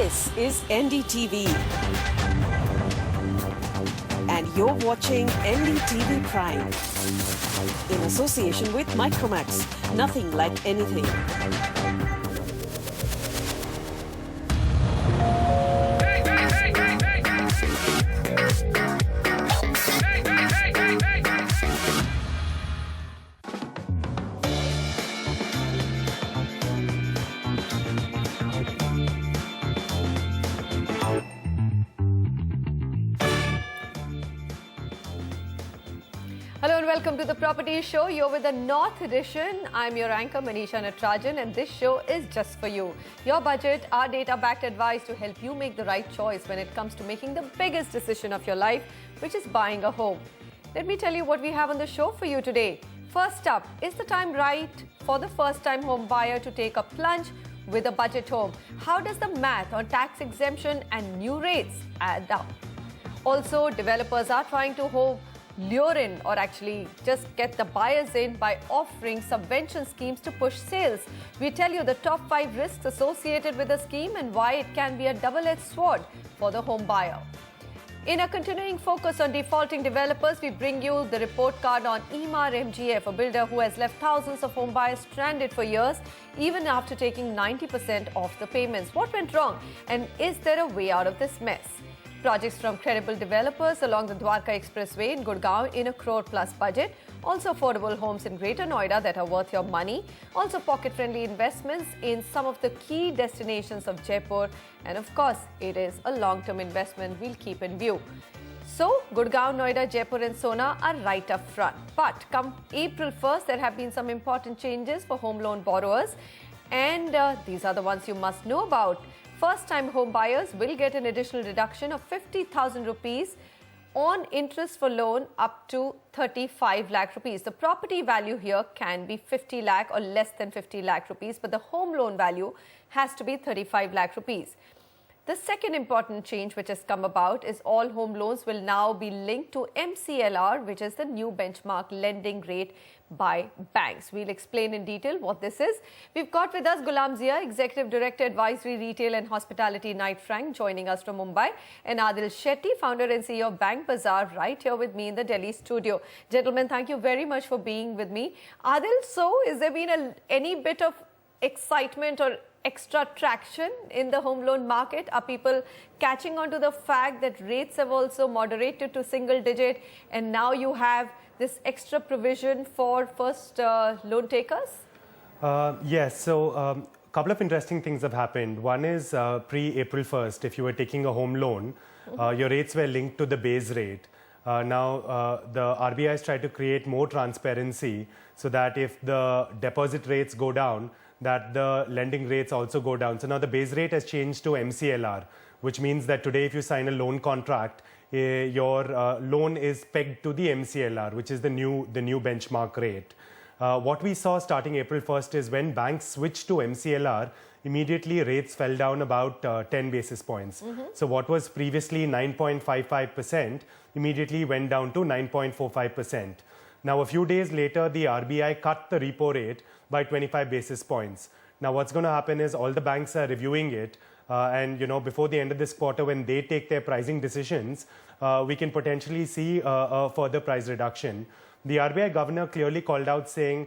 This is NDTV. And you're watching NDTV Prime. In association with Micromax. Nothing like anything. Hello and welcome to the Property Show. You're with the North Edition. I'm your anchor Manisha Natarajan and this show is just for you. Your budget, our data-backed advice to help you make the right choice when it comes to making the biggest decision of your life, which is buying a home. Let me tell you what we have on the show for you today. First up, is the time right for the first-time home buyer to take a plunge with a budget home? How does the math on tax exemption and new rates add up? Also, developers are trying to lure in or actually just get the buyers in by offering subvention schemes to push sales. We tell you the top 5 risks associated with the scheme and why it can be a double-edged sword for the home buyer. In a continuing focus on defaulting developers, we bring you the report card on Emaar MGF, a builder who has left thousands of home buyers stranded for years, even after taking 90% of the payments. What went wrong? And is there a way out of this mess? Projects from credible developers along the Dwarka Expressway in Gurgaon in a crore-plus budget. Also affordable homes in Greater Noida that are worth your money. Also pocket-friendly investments in some of the key destinations of Jaipur. And of course, it is a long-term investment we'll keep in view. So, Gurgaon, Noida, Jaipur and Sona are right up front. But come April 1st, there have been some important changes for home loan borrowers. And these are the ones you must know about. First-time home buyers will get an additional deduction of 50,000 rupees on interest for loan up to 35 lakh rupees. The property value here can be 50 lakh or less than 50 lakh rupees, but the home loan value has to be 35 lakh rupees. The second important change which has come about is all home loans will now be linked to MCLR, which is the new benchmark lending rate by banks. We'll explain in detail what this is. We've got with us Gulam Zia, Executive Director, Advisory, Retail and Hospitality, Knight Frank, joining us from Mumbai, and Adil Shetty, Founder and CEO of Bank Bazaar, right here with me in the Delhi studio. Gentlemen, thank you very much for being with me. Adil, so has there been any bit of excitement or extra traction in the home loan market? Are people catching on to the fact that rates have also moderated to single digit and now you have this extra provision for first loan takers? Yes, so a couple of interesting things have happened. One is pre-April 1st, if you were taking a home loan, your rates were linked to the base rate. Now, the RBI has tried to create more transparency so that if the deposit rates go down, that the lending rates also go down. So now the base rate has changed to MCLR, which means that today if you sign a loan contract, your loan is pegged to the MCLR, which is the new benchmark rate. What we saw starting April 1st is when banks switched to MCLR, immediately rates fell down about 10 basis points. So what was previously 9.55% immediately went down to 9.45%. Now, a few days later, the RBI cut the repo rate by 25 basis points. Now, what's going to happen is all the banks are reviewing it. And, before the end of this quarter, when they take their pricing decisions, we can potentially see a further price reduction. The RBI governor clearly called out saying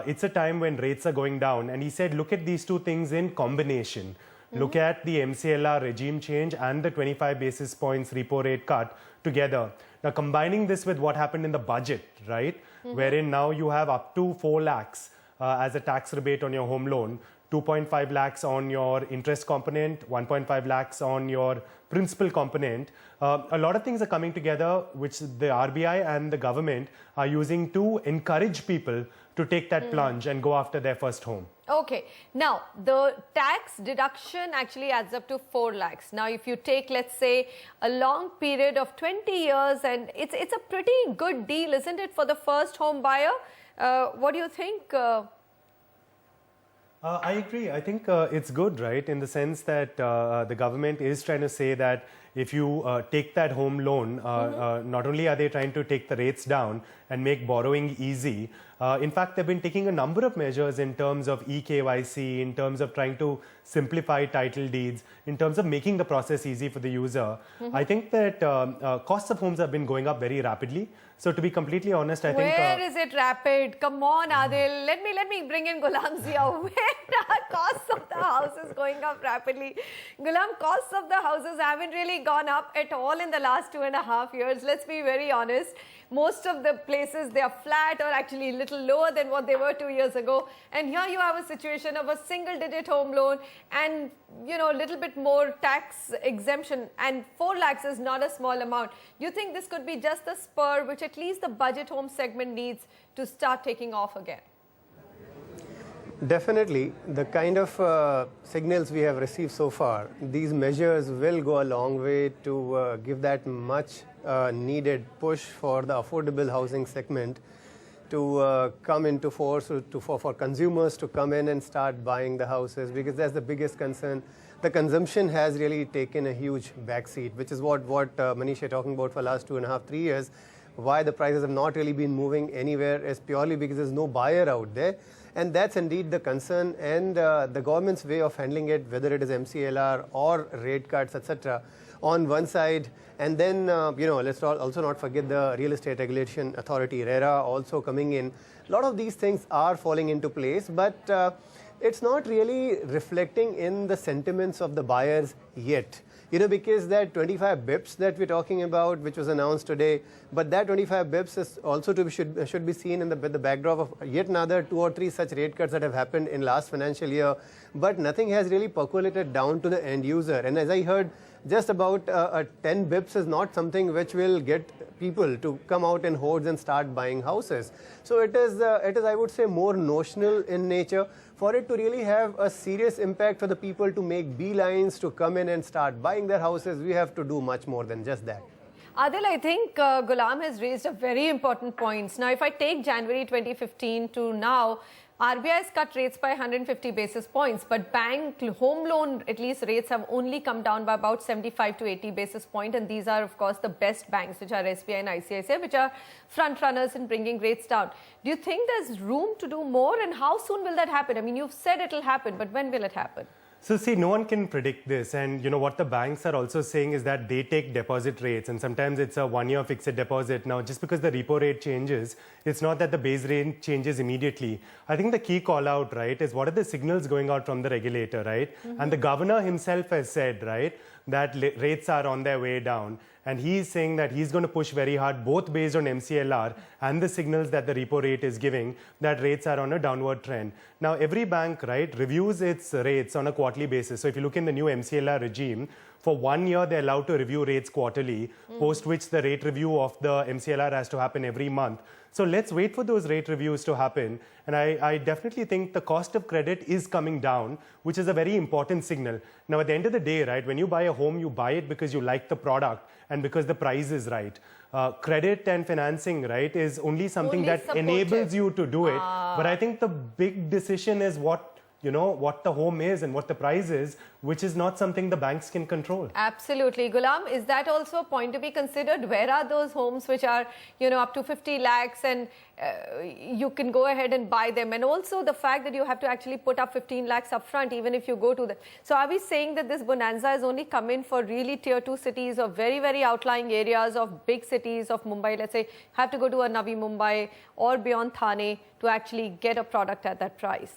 it's a time when rates are going down. And he said, look at these two things in combination. Look at the MCLR regime change and the 25 basis points repo rate cut together. Now, combining this with what happened in the budget, right, wherein now you have up to 4 lakhs as a tax rebate on your home loan, 2.5 lakhs on your interest component, 1.5 lakhs on your principal component. A lot of things are coming together, which the RBI and the government are using to encourage people to take that plunge and go after their first home. Okay. Now, the tax deduction actually adds up to 4 lakhs. Now, if you take, let's say, a long period of 20 years, and it's a pretty good deal, isn't it, for the first home buyer? What do you think? I agree. I think it's good, right, in the sense that the government is trying to say that if you take that home loan, not only are they trying to take the rates down and make borrowing easy. In fact, they've been taking a number of measures in terms of eKYC, in terms of trying to simplify title deeds, in terms of making the process easy for the user. I think that costs of homes have been going up very rapidly. So to be completely honest, I think... Where is it rapid? Come on, Adil. Let me bring in Ghulam Zia. Where are costs of the houses going up rapidly? Ghulam, costs of the houses haven't really gone up at all in the last 2.5 years. Let's be very honest. Most of the places, they are flat or actually a little lower than what they were 2 years ago. And here you have a situation of a single-digit home loan and, you know, a little bit more tax exemption. And 4 lakhs is not a small amount. You think this could be just a spur which at least the budget home segment needs to start taking off again? Definitely. The kind of signals we have received so far, these measures will go a long way to give that much needed push for the affordable housing segment to come into force, for consumers to come in and start buying the houses, because that's the biggest concern. The consumption has really taken a huge backseat, which is what Manish is talking about for the last 2.5, 3 years. Why the prices have not really been moving anywhere is purely because there's no buyer out there. And that's indeed the concern, and the government's way of handling it, whether it is MCLR or rate cuts, etc., on one side. And then, let's also not forget the Real Estate Regulation Authority, RERA, also coming in. A lot of these things are falling into place, but it's not really reflecting in the sentiments of the buyers yet. Because that 25 bips that we're talking about, which was announced today, but that 25 bips is also should be seen in the backdrop of yet another 2 or 3 such rate cuts that have happened in last financial year, but nothing has really percolated down to the end user. And as I heard, just about 10 bips is not something which will get people to come out in hordes and start buying houses. So it is, I would say, more notional in nature. For it to really have a serious impact for the people to make beelines to come in and start buying their houses, we have to do much more than just that. Adil, I think Ghulam has raised a very important point. Now, if I take January 2015 to now, RBI has cut rates by 150 basis points, but bank home loan, at least rates have only come down by about 75 to 80 basis points. And these are, of course, the best banks, which are SBI and ICICI, which are front runners in bringing rates down. Do you think there's room to do more? And how soon will that happen? I mean, you've said it'll happen, but when will it happen? So see, no one can predict this, and what the banks are also saying is that they take deposit rates, and sometimes it's a 1-year fixed deposit. Now, just because the repo rate changes, it's not that the base rate changes immediately. I think the key call out, right, is what are the signals going out from the regulator, right? And the governor himself has said, right, that rates are on their way down. And he's saying that he's going to push very hard, both based on MCLR and the signals that the repo rate is giving, that rates are on a downward trend. Now, every bank, right, reviews its rates on a quarterly basis. So if you look in the new MCLR regime, for 1 year, they're allowed to review rates quarterly, post which the rate review of the MCLR has to happen every month. So let's wait for those rate reviews to happen. And I definitely think the cost of credit is coming down, which is a very important signal. Now, at the end of the day, right, when you buy a home, you buy it because you like the product and because the price is right. Credit and financing, right, is only something that enables you to do it. But I think the big decision is what the home is and what the price is, which is not something the banks can control. Absolutely. Ghulam, is that also a point to be considered? Where are those homes which are, up to 50 lakhs and you can go ahead and buy them? And also the fact that you have to actually put up 15 lakhs up front, even if you go to the... So are we saying that this bonanza has only come in for really tier 2 cities or very, very outlying areas of big cities of Mumbai? Let's say have to go to a Navi Mumbai or beyond Thane to actually get a product at that price?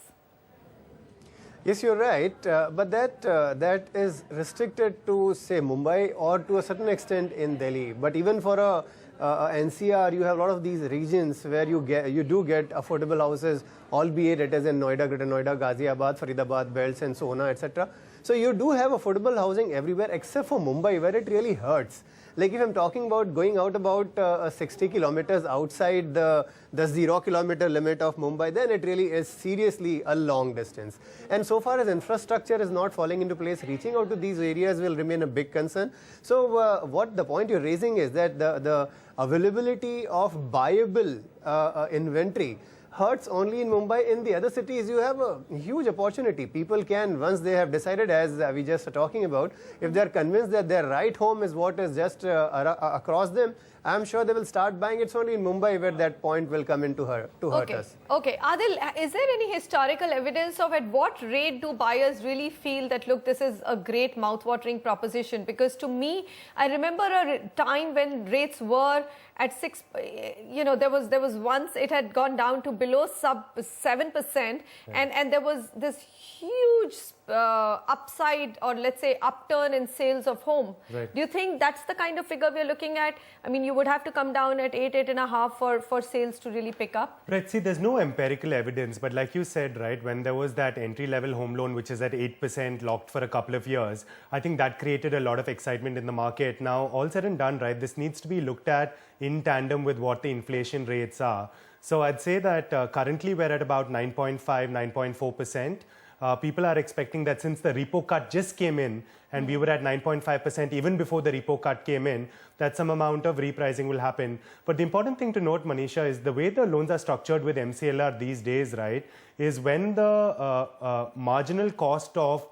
Yes, you're right, but that is restricted to, say, Mumbai or to a certain extent in Delhi. But even for a NCR, you have a lot of these regions where you do get affordable houses, albeit it is in Noida, Greater Noida, Ghaziabad, Faridabad belts, and so on, etc. So you do have affordable housing everywhere except for Mumbai, where it really hurts. Like if I'm talking about going out about 60 kilometers outside the 0 kilometer limit of Mumbai, then it really is seriously a long distance. And so far as infrastructure is not falling into place, reaching out to these areas will remain a big concern. So what the point you're raising is that the availability of buyable inventory hurts only in Mumbai. In the other cities, you have a huge opportunity. People can, once they have decided, as we just are talking about, if they are convinced that their right home is what is just across them, I'm sure they will start buying. It's only in Mumbai where that point will come into hurt us. Okay. Adil, is there any historical evidence of at what rate do buyers really feel that, look, this is a great mouth-watering proposition? Because to me, I remember a time when rates were at 6, there was once it had gone down to below sub 7%, and there was this huge upside, or let's say upturn in sales of home. Right. Do you think that's the kind of figure we're looking at? I mean, you would have to come down at 8.5 for sales to really pick up. Right. See, there's no empirical evidence, but like you said, right, when there was that entry-level home loan, which is at 8% locked for a couple of years, I think that created a lot of excitement in the market. Now, all said and done, right, this needs to be looked at in tandem with what the inflation rates are. So I'd say that currently we're at about 9.5, 9.4%. People are expecting that since the repo cut just came in and we were at 9.5% even before the repo cut came in, that some amount of repricing will happen. But the important thing to note, Manisha, is the way the loans are structured with MCLR these days, right, is when the marginal cost of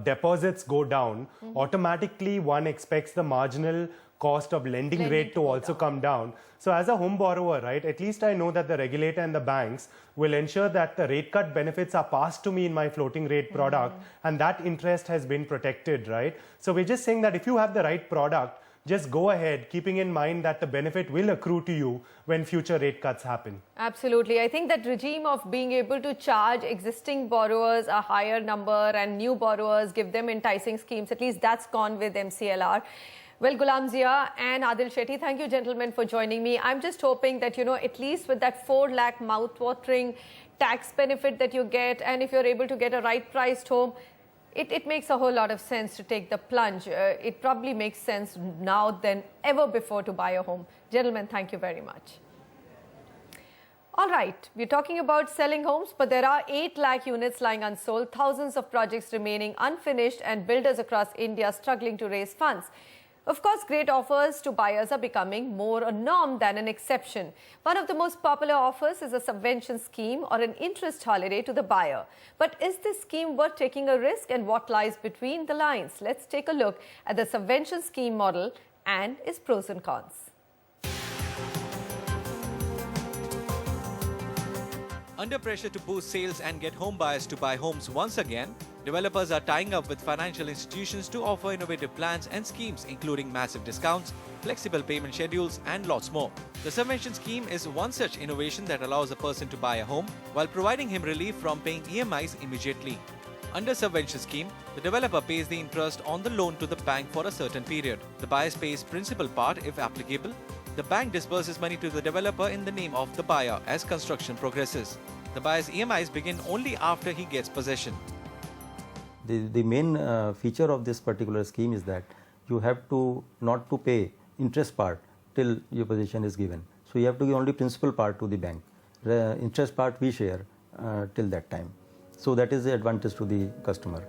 deposits go down, automatically one expects the marginal cost of lending rate to also come down. So as a home borrower, right, at least I know that the regulator and the banks will ensure that the rate cut benefits are passed to me in my floating rate product, and that interest has been protected, right? So we're just saying that if you have the right product, just go ahead, keeping in mind that the benefit will accrue to you when future rate cuts happen. Absolutely. I think that regime of being able to charge existing borrowers a higher number and new borrowers, give them enticing schemes, at least that's gone with MCLR. Well, Ghulam Zia and Adil Shetty, thank you, gentlemen, for joining me. I'm just hoping that, at least with that 4 lakh mouth-watering tax benefit that you get, and if you're able to get a right-priced home, it makes a whole lot of sense to take the plunge. It probably makes sense now than ever before to buy a home. Gentlemen, thank you very much. All right, we're talking about selling homes, but there are 8 lakh units lying unsold, thousands of projects remaining unfinished, and builders across India struggling to raise funds. Of course, great offers to buyers are becoming more a norm than an exception. One of the most popular offers is a subvention scheme or an interest holiday to the buyer. But is this scheme worth taking a risk, and what lies between the lines? Let's take a look at the subvention scheme model and its pros and cons. Under pressure to boost sales and get home buyers to buy homes once again, developers are tying up with financial institutions to offer innovative plans and schemes, including massive discounts, flexible payment schedules, and lots more. The Subvention scheme is one such innovation that allows a person to buy a home while providing him relief from paying EMIs immediately. Under Subvention scheme, the developer pays the interest on the loan to the bank for a certain period. The buyer pays principal part if applicable. The bank disburses money to the developer in the name of the buyer as construction progresses. The buyer's EMIs begin only after he gets possession. The main feature of this particular scheme is that you have to not to pay interest part till your possession is given. So you have to give only principal part to the bank. The interest part we share till that time. So that is the advantage to the customer.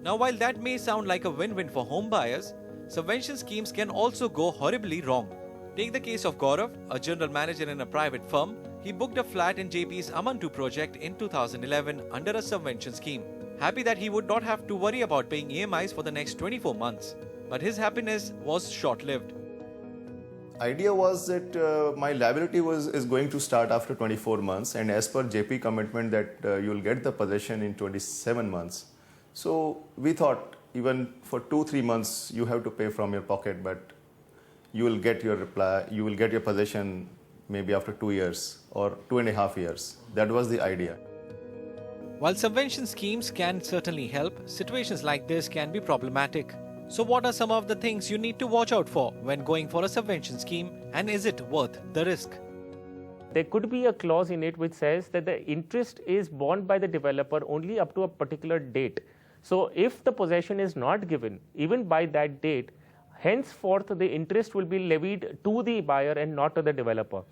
Now, while that may sound like a win-win for home buyers, subvention schemes can also go horribly wrong. Take the case of Gaurav, a general manager in a private firm. He booked a flat in JP's Amantu project in 2011 under a subvention scheme. Happy that he would not have to worry about paying EMIs for the next 24 months. But his happiness was short-lived. Idea was that my liability is going to start after 24 months, and as per JP commitment that you will get the possession in 27 months. So we thought even for 2-3 months you have to pay from your pocket, but you will get your possession maybe after 2 years or 2.5 years. That was the idea. While subvention schemes can certainly help, situations like this can be problematic. So what are some of the things you need to watch out for when going for a subvention scheme, and is it worth the risk? There could be a clause in it which says that the interest is borne by the developer only up to a particular date. So if the possession is not given, even by that date, henceforth the interest will be levied to the buyer and not to the developer.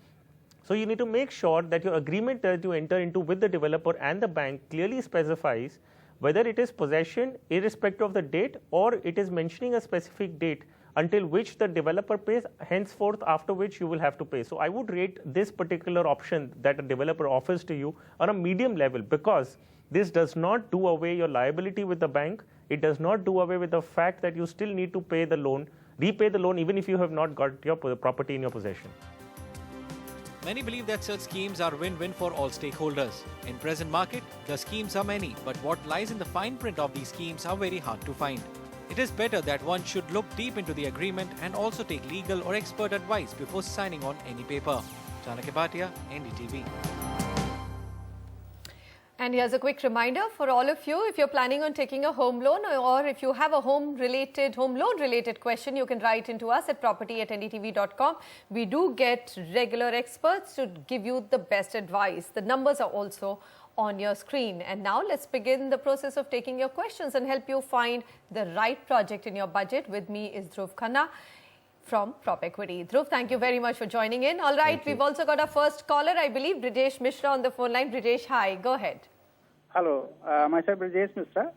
So you need to make sure that your agreement that you enter into with the developer and the bank clearly specifies whether it is possession irrespective of the date, or it is mentioning a specific date until which the developer pays, henceforth after which you will have to pay. So I would rate this particular option that a developer offers to you on a medium level, because this does not do away your liability with the bank. It does not do away with the fact that you still need to pay the loan. repay the loan even if you have not got your property in your possession. Many believe that such schemes are win-win for all stakeholders. In present market, the schemes are many, but what lies in the fine print of these schemes are very hard to find. It is better that one should look deep into the agreement and also take legal or expert advice before signing on any paper. Chanakya Bhatia, NDTV. And here's a quick reminder for all of you, if you're planning on taking a home loan or if you have a home loan related question, you can write into us at property@ndtv.com. We do get regular experts to give you the best advice. The numbers are also on your screen. And now let's begin the process of taking your questions and help you find the right project in your budget. With me is Dhruv Khanna from Prop Equity. Dhruv, thank you very much for joining in. All right, we've also got our first caller, I believe, Brijesh Mishra on the phone line. Brijesh, hi, go ahead. Hello, myself Brijesh Mishra.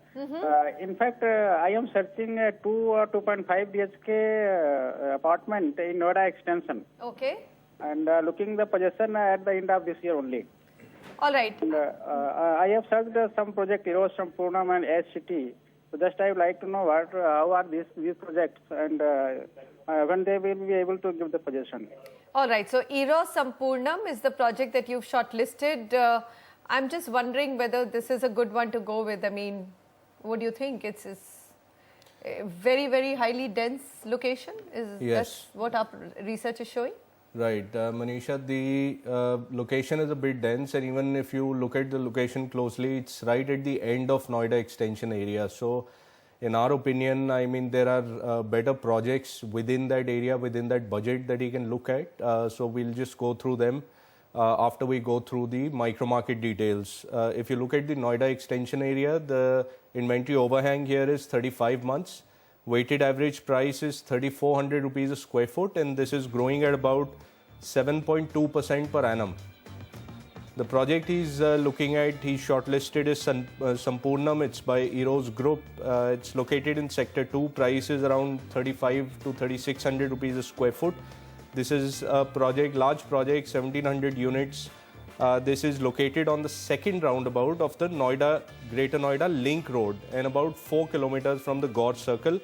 In fact, I am searching a 2 or 2.5 BHK apartment in Noida extension. Okay. And looking the possession at the end of this year only. All right. And, I have searched some project Eros from Purnam and Edge City. So just I would like to know how are these projects and when they will be able to give the possession. All right. So Eros Sampurnam is the project that you've shortlisted. I'm just wondering whether this is a good one to go with. I mean, what do you think? It's a very, very highly dense location. That's what our research is showing? Right, Manisha, the location is a bit dense, and even if you look at the location closely, it's right at the end of Noida extension area. So, in our opinion, I mean, there are better projects within that area, within that budget that you can look at. So, we'll just go through them after we go through the micro market details. If you look at the Noida extension area, the inventory overhang here is 35 months. Weighted average price is 3,400 rupees a square foot, and this is growing at about 7.2% per annum. The project he's looking at, he's shortlisted is Sampurnam. It's by Eros Group. It's located in Sector 2. Price is around 3,500 to 3,600 rupees a square foot. This is a project, large project, 1,700 units. This is located on the second roundabout of the Greater Noida Link Road and about 4 kilometers from the Gorge Circle.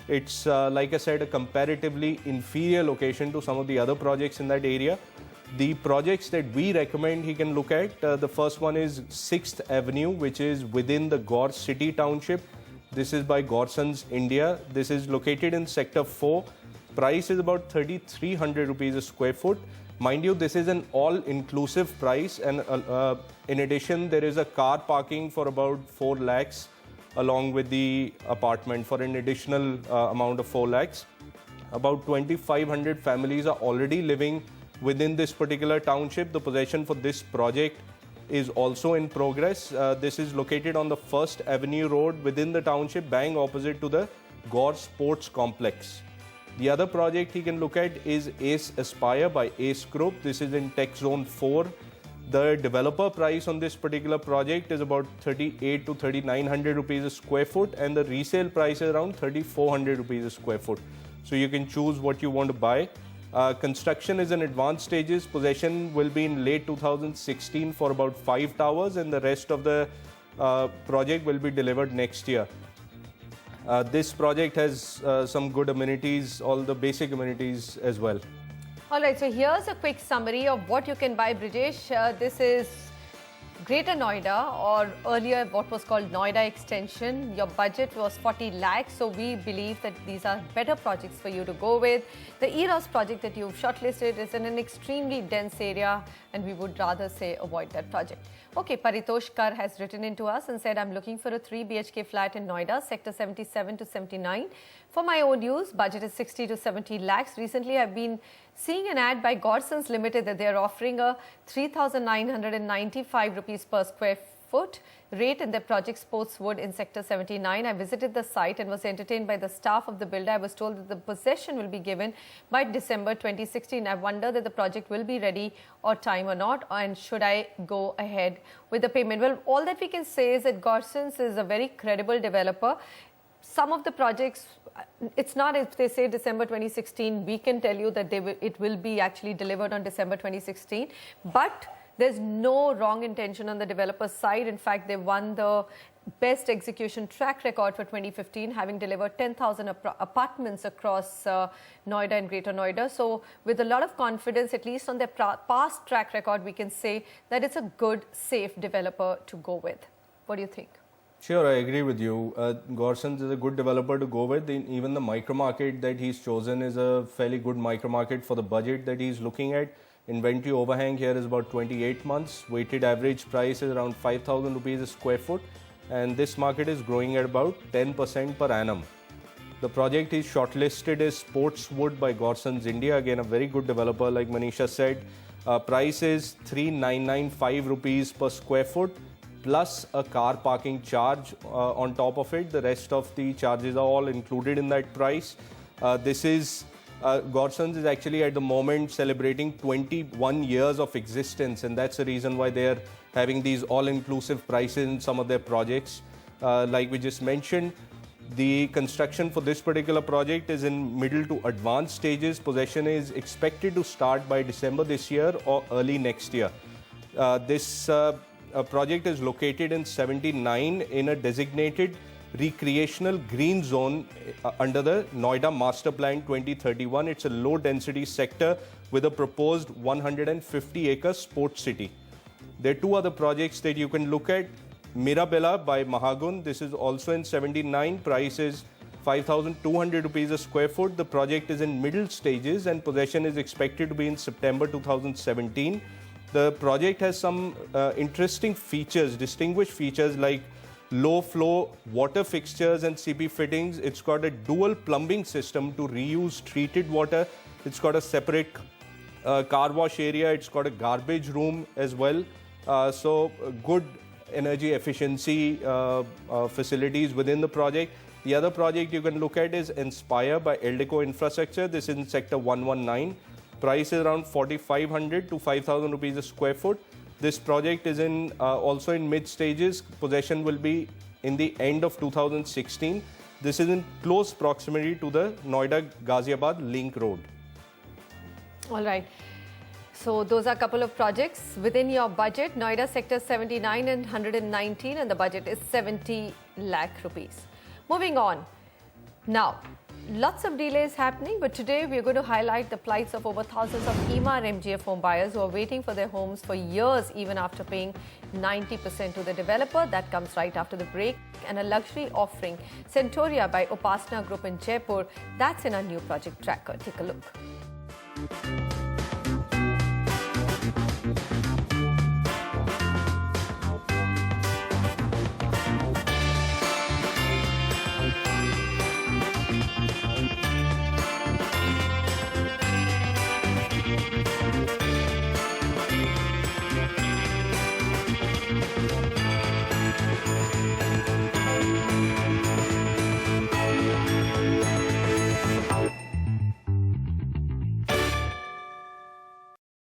It's, like I said, a comparatively inferior location to some of the other projects in that area. The projects that we recommend he can look at, the first one is 6th Avenue, which is within the Gorge City Township. This is by Gorsons India. This is located in Sector 4. Price is about 3,300 rupees a square foot. Mind you, this is an all-inclusive price, and in addition, there is a car parking for about 4 lakhs along with the apartment for an additional amount of 4 lakhs. About 2,500 families are already living within this particular township. The possession for this project is also in progress. This is located on the 1st Avenue Road within the township, bang opposite to the Gorge Sports Complex. The other project he can look at is Ace Aspire by Ace Group. This is in Tech Zone 4. The developer price on this particular project is about 3,800 to 3,900 rupees a square foot, and the resale price is around 3,400 rupees a square foot. So you can choose what you want to buy. Construction is in advanced stages. Possession will be in late 2016 for about 5 towers, and the rest of the project will be delivered next year. This project has some good amenities, all the basic amenities as well. All right, so here's a quick summary of what you can buy, Brijesh. This is Greater Noida, or earlier what was called Noida Extension. Your budget was 40 lakhs, so we believe that these are better projects for you to go with. The Eros project that you've shortlisted is in an extremely dense area, and we would rather say avoid that project. Okay, Paritosh Kar has written into us and said, I'm looking for a 3 BHK flat in Noida, sector 77 to 79. For my own use, budget is 60 to 70 lakhs. Recently, I've been seeing an ad by Gorsons Limited that they're offering a 3,995 rupees per square foot rate in their project Sportswood in sector 79. I visited the site and was entertained by the staff of the builder. I was told that the possession will be given by December 2016. I wonder that the project will be ready on time or not, and should I go ahead with the payment? Well, all that we can say is that Gorsons is a very credible developer. Some of the projects, it's not if they say December 2016, we can tell you that it will be actually delivered on December 2016. But there's no wrong intention on the developer's side. In fact, they won the best execution track record for 2015, having delivered 10,000 apartments across Noida and Greater Noida. So with a lot of confidence, at least on their past track record, we can say that it's a good, safe developer to go with. What do you think? Sure, I agree with you. Gorsons is a good developer to go with. Even the micro market that he's chosen is a fairly good micro market for the budget that he's looking at. Inventory overhang here is about 28 months. Weighted average price is around 5,000 rupees a square foot. And this market is growing at about 10% per annum. The project is shortlisted as Sportswood by Gorsons India. Again, a very good developer, like Manisha said. Price is 3,995 rupees per square foot, plus a car parking charge on top of it. The rest of the charges are all included in that price. Gorsons is actually at the moment celebrating 21 years of existence, and that's the reason why they're having these all-inclusive prices in some of their projects. Like we just mentioned, the construction for this particular project is in middle to advanced stages. Possession is expected to start by December this year or early next year. This project is located in 79 in a designated recreational green zone under the Noida Master Plan 2031. It's a low density sector with a proposed 150-acre sports city. There are two other projects that you can look at. Mirabella by Mahagun. This is also in 79. Price is 5,200 rupees a square foot. The project is in middle stages and possession is expected to be in September 2017. The project has some interesting features, distinguished features like low flow water fixtures and CP fittings. It's got a dual plumbing system to reuse treated water. It's got a separate car wash area. It's got a garbage room as well. So good energy efficiency facilities within the project. The other project you can look at is Inspire by Eldeco Infrastructure. This is in sector 119. Price is around 4,500 to 5,000 rupees a square foot. This project is also in mid stages. Possession will be in the end of 2016. This is in close proximity to the Noida Ghaziabad link road. All right. So those are a couple of projects within your budget. Noida sector 79 and 119, and the budget is 70 lakh rupees. Moving on. Now, lots of delays happening, but today we're going to highlight the plights of over thousands of EMA and MGF home buyers who are waiting for their homes for years, even after paying 90% to the developer. That comes right after the break. And a luxury offering, Centauria by Upasana Group in Jaipur. That's in our new project tracker. Take a look.